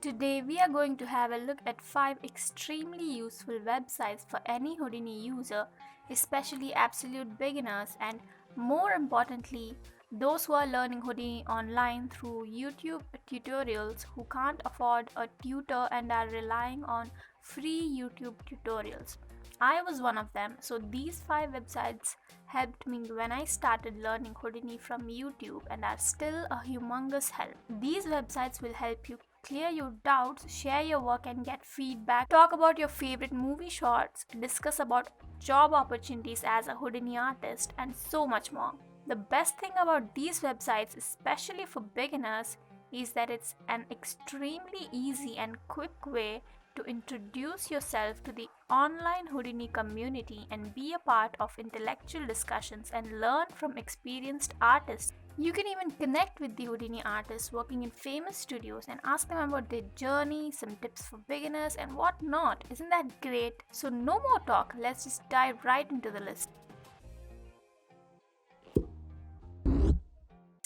Today we are going to have a look at 5 extremely useful websites for any Houdini user, especially absolute beginners and more importantly, those who are learning Houdini online through YouTube tutorials who can't afford a tutor and are relying on free YouTube tutorials. I was one of them, so these 5 websites helped me when I started learning Houdini from YouTube and are still a humongous help. These websites will help you clear your doubts, share your work and get feedback, talk about your favorite movie shots, discuss about job opportunities as a Houdini artist and so much more. The best thing about these websites, especially for beginners, is that it's an extremely easy and quick way to introduce yourself to the online Houdini community and be a part of intellectual discussions and learn from experienced artists. You can even connect with the Houdini artists working in famous studios and ask them about their journey, some tips for beginners, and whatnot. Isn't that great? So, no more talk, let's just dive right into the list.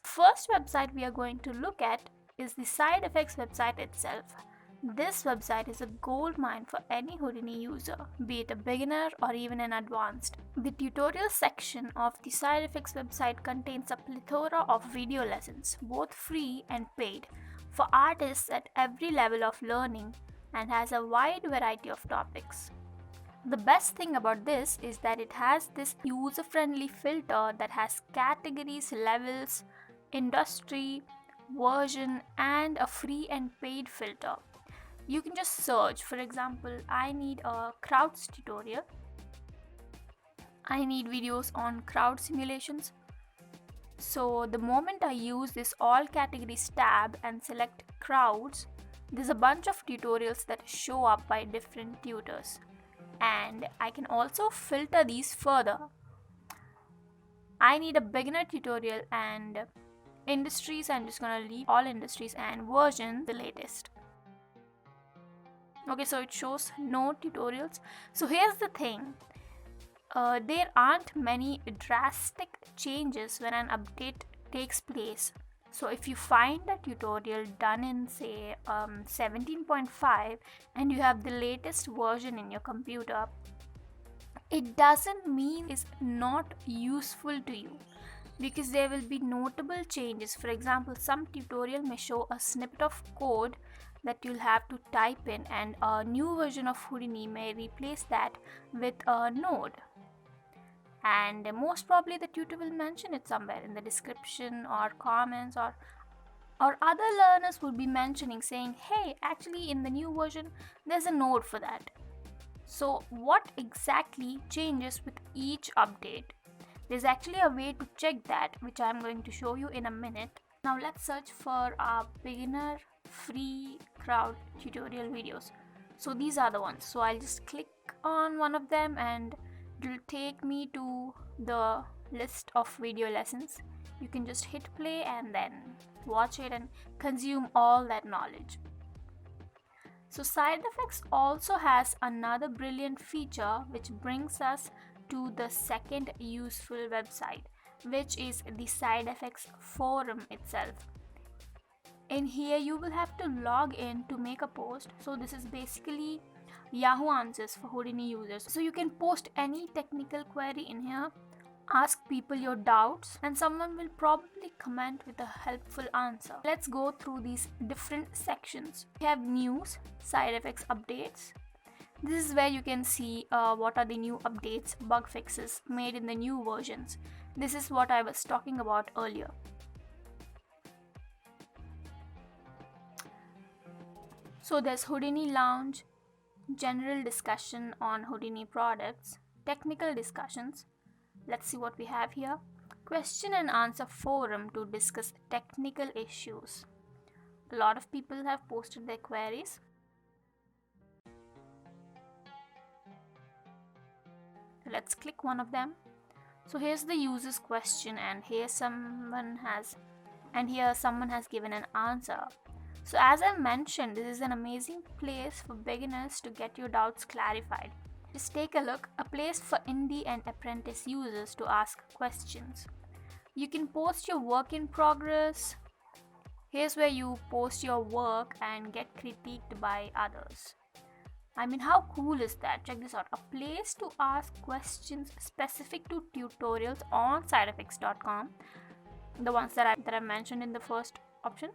First website we are going to look at is the Side Effects website itself. This website is a goldmine for any Houdini user, be it a beginner or even an advanced. The tutorial section of the Side Effects website contains a plethora of video lessons, both free and paid, for artists at every level of learning and has a wide variety of topics. The best thing about this is that it has this user-friendly filter that has categories, levels, industry, version, and a free and paid filter. You can just search, for example, I need a crowds tutorial. I need videos on crowd simulations. So the moment I use this all categories tab and select crowds, there's a bunch of tutorials that show up by different tutors. And I can also filter these further. I need a beginner tutorial and industries. I'm just gonna leave all industries and version the latest. Okay, so it shows no tutorials. So here's the thing, there aren't many drastic changes when an update takes place. So if you find a tutorial done in say 17.5 and you have the latest version in your computer, it doesn't mean it's not useful to you, because there will be notable changes. For example, some tutorial may show a snippet of code that you'll have to type in, and a new version of Houdini may replace that with a node. And most probably the tutor will mention it somewhere in the description or comments, or other learners will be mentioning saying, hey, actually in the new version there's a node for that. So what exactly changes with each update? There's actually a way to check that, which I'm going to show you in a minute. Now let's search for our beginner free crowd tutorial videos. So these are the ones. So I'll just click on one of them and it will take me to the list of video lessons. You can just hit play and then watch it and consume all that knowledge. So Side Effects also has another brilliant feature which brings us to the second useful website, which is the Side Effects forum itself. In here you will have to log in to make a post. So this is basically Yahoo Answers for Houdini users. So you can post any technical query in here, ask people your doubts, and someone will probably comment with a helpful answer. Let's go through these different sections. We have news, Side Effects updates. This is where you can see what are the new updates, bug fixes made in the new versions. This is what I was talking about earlier. So there's Houdini Lounge, general discussion on Houdini products, technical discussions. Let's see what we have here. Question and answer forum to discuss technical issues. A lot of people have posted their queries. Let's click one of them. So here's the user's question, and here someone has given an answer. So as I mentioned, this is an amazing place for beginners to get your doubts clarified. Just take a look, a place for indie and apprentice users to ask questions. You can post your work in progress, Here's where you post your work and get critiqued by others. I mean, how cool is that? Check this out. A place to ask questions specific to tutorials on sidefx.com, the ones that I mentioned in the first option,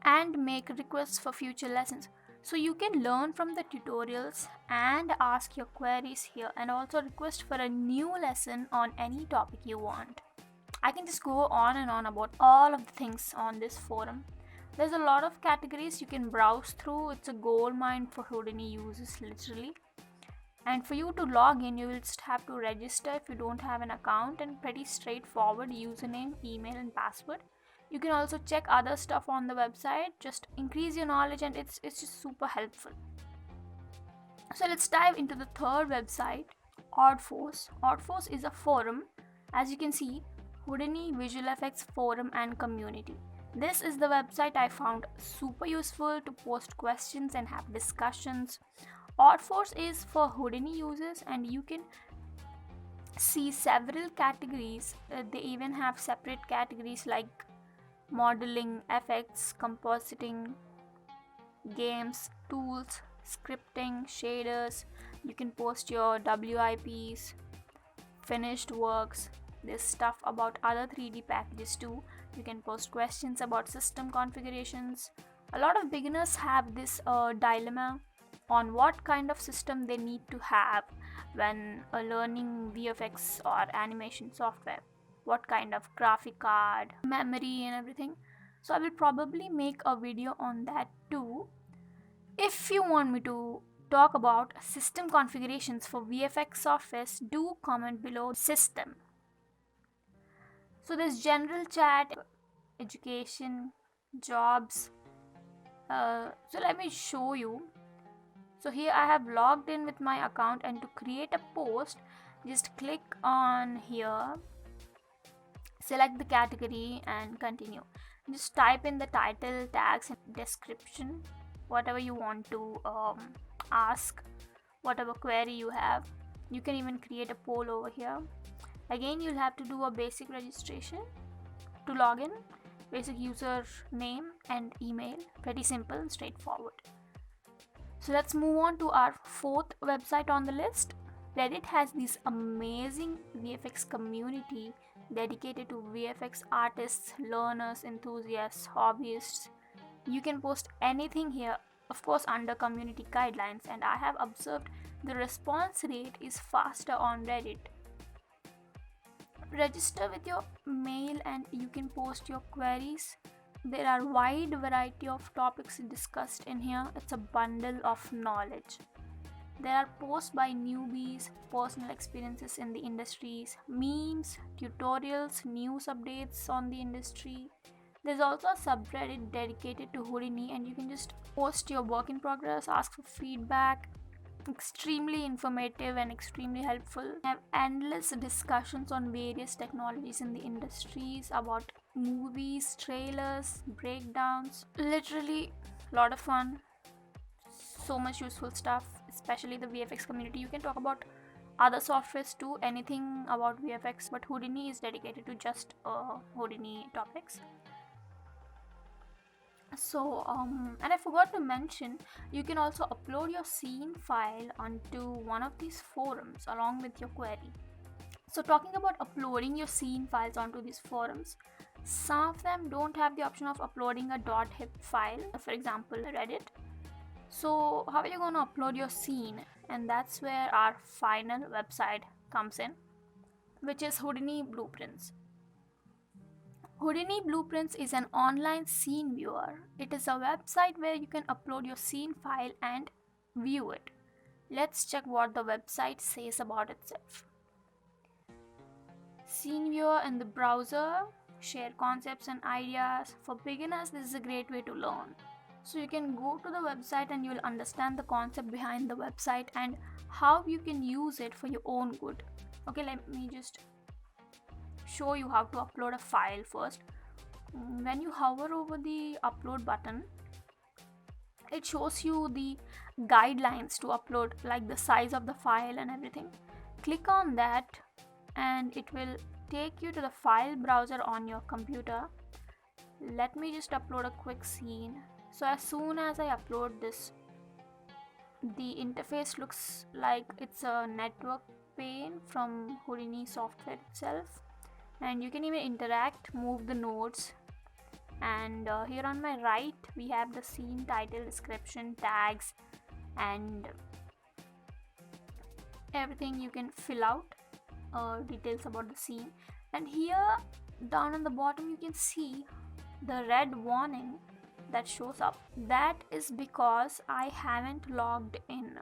and make requests for future lessons. So you can learn from the tutorials and ask your queries here, and also request for a new lesson on any topic you want. I can just go on and on about all of the things on this forum. There's a lot of categories you can browse through. It's a gold mine for Houdini users, literally. And for you to log in, you will just have to register if you don't have an account, and pretty straightforward username, email, and password. You can also check other stuff on the website, just increase your knowledge, and it's just super helpful. So let's dive into the third website, Oddforce. Oddforce is a forum, as you can see, Houdini Visual Effects Forum and Community. This is the website I found super useful to post questions and have discussions. Oddforce is for Houdini users, and you can see several categories. They even have separate categories like modeling, effects, compositing, games, tools, scripting, shaders. You can post your WIPs, finished works. There's stuff about other 3D packages too. You can post questions about system configurations. A lot of beginners have this dilemma on what kind of system they need to have when learning VFX or animation software. What kind of graphic card, memory, and everything. So I will probably make a video on that too. If you want me to talk about system configurations for VFX softwares, do comment below system. So there's general chat, education, jobs. So let me show you. So here I have logged in with my account, and to create a post, just click on here, select the category and continue. Just type in the title, tags, and description, whatever you want to ask, whatever query you have. You can even create a poll over here. Again, you'll have to do a basic registration to log in, basic user name and email. Pretty simple and straightforward. So let's move on to our fourth website on the list. Reddit has this amazing VFX community dedicated to VFX artists, learners, enthusiasts, hobbyists. You can post anything here, of course under community guidelines, and I have observed the response rate is faster on Reddit. Register with your mail and you can post your queries. There are wide variety of topics discussed in here. It's a bundle of knowledge. There are posts by newbies, personal experiences in the industries, memes, tutorials, news updates on the industry. There's also a subreddit dedicated to Houdini, and you can just post your work in progress, ask for feedback. Extremely informative and extremely helpful. I have endless discussions on various technologies in the industries, about movies, trailers, breakdowns. Literally a lot of fun. So much useful stuff, especially the VFX community. You can talk about other softwares too, anything about VFX, but Houdini is dedicated to just Houdini topics. So and I forgot to mention, you can also upload your scene file onto one of these forums along with your query. So talking about uploading your scene files onto these forums, some of them don't have the option of uploading a .hip file, for example Reddit. So how are you going to upload your scene? And that's where our final website comes in, which is Houdini Blueprints. Houdini Blueprints is an online scene viewer. It is a website where you can upload your scene file and view it. Let's check what the website says about itself. Scene viewer in the browser, share concepts and ideas. For beginners, this is a great way to learn. So you can go to the website and you will understand the concept behind the website and how you can use it for your own good. Okay, let me just show you how to upload a file first. When you hover over the upload button, it shows you the guidelines to upload, like the size of the file and everything. Click on that and it will take you to the file browser on your computer. let me just upload a quick scene. So as soon as I upload this, the interface looks like it's a network pane from Houdini software itself, and you can even interact, move the nodes. And here on my right we have the scene title, description, tags, and everything you can fill out, details about the scene. And here down on the bottom you can see the red warning that shows up. That is because I haven't logged in.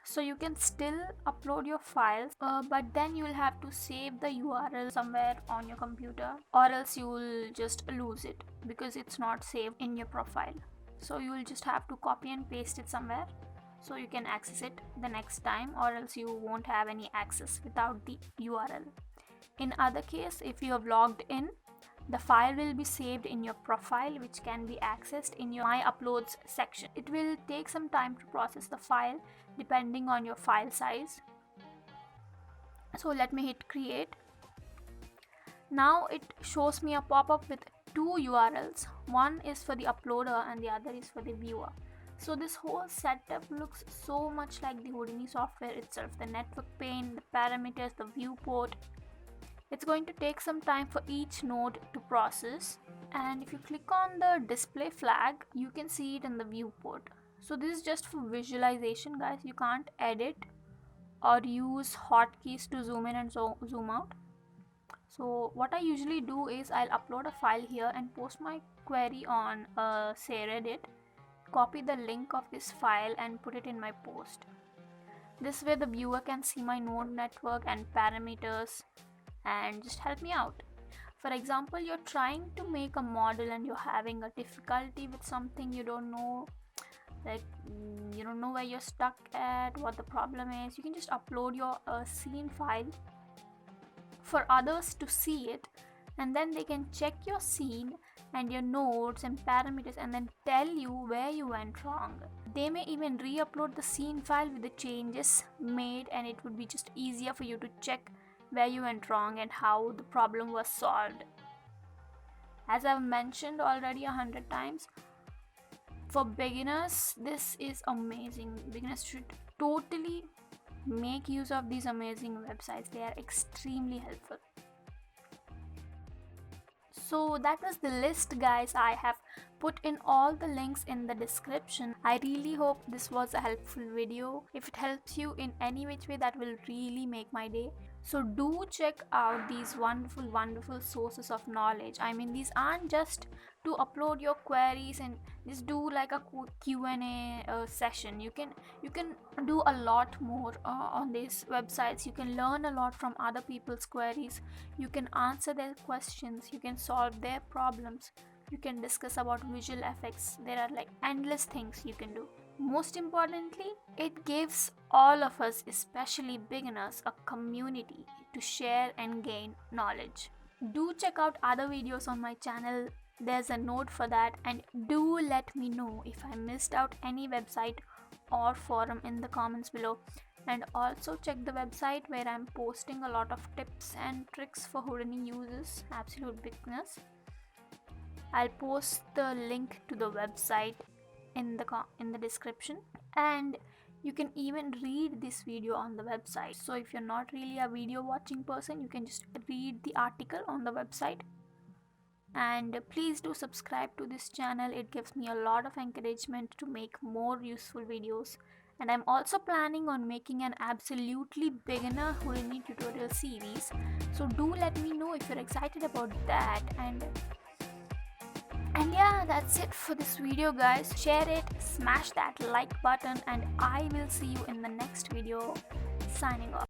So you can still upload your files, but then you will have to save the URL somewhere on your computer, or else you will just lose it because it's not saved in your profile. So you will just have to copy and paste it somewhere so you can access it the next time, or else you won't have any access without the URL. In other case, if you have logged in, the file will be saved in your profile, which can be accessed in your My Uploads section. It will take some time to process the file depending on your file size. So let me hit create. Now it shows me a pop-up with two URLs. One is for the uploader and the other is for the viewer. So this whole setup looks so much like the Houdini software itself. The network pane, the parameters, the viewport. It's going to take some time for each node to process, and if you click on the display flag, you can see it in the viewport. So this is just for visualization, guys. You can't edit or use hotkeys to zoom in and zoom out. So what I usually do is I'll upload a file here and post my query on say Reddit, copy the link of this file and put it in my post. This way the viewer can see my node network and parameters and just help me out. For example, you're trying to make a model and you're having a difficulty with something, you don't know, like you don't know where you're stuck at, what the problem is. You can just upload your scene file for others to see it, and then they can check your scene and your nodes and parameters and then tell you where you went wrong. They may even re-upload the scene file with the changes made, and it would be just easier for you to check where you went wrong and how the problem was solved. As I've mentioned already 100 times, for beginners this is amazing. Beginners should totally make use of these amazing websites. They are extremely helpful. So that was the list, guys. I have put in all the links in the description. I really hope this was a helpful video. If it helps you in any which way, that will really make my day. So do check out these wonderful sources of knowledge. I mean, these aren't just to upload your queries and just do like a Q&A session. You can do a lot more on these websites. You can learn a lot from other people's queries. You can answer their questions. You can solve their problems. You can discuss about visual effects. There are like endless things you can do. Most importantly, it gives all of us, especially beginners, a community to share and gain knowledge. Do check out other videos on my channel. There's a note for that, and do let me know if I missed out any website or forum in the comments below. And also check the website where I'm posting a lot of tips and tricks for Houdini users, absolute beginners. I'll post the link to the website in the description, and you can even read this video on the website. So if you're not really a video watching person, you can just read the article on the website. And please do subscribe to this channel. It gives me a lot of encouragement to make more useful videos. And I'm also planning on making an absolutely beginner Houdini tutorial series. So do let me know if you're excited about that. And yeah, that's it for this video, guys. Share it, smash that like button, and I will see you in the next video. Signing off.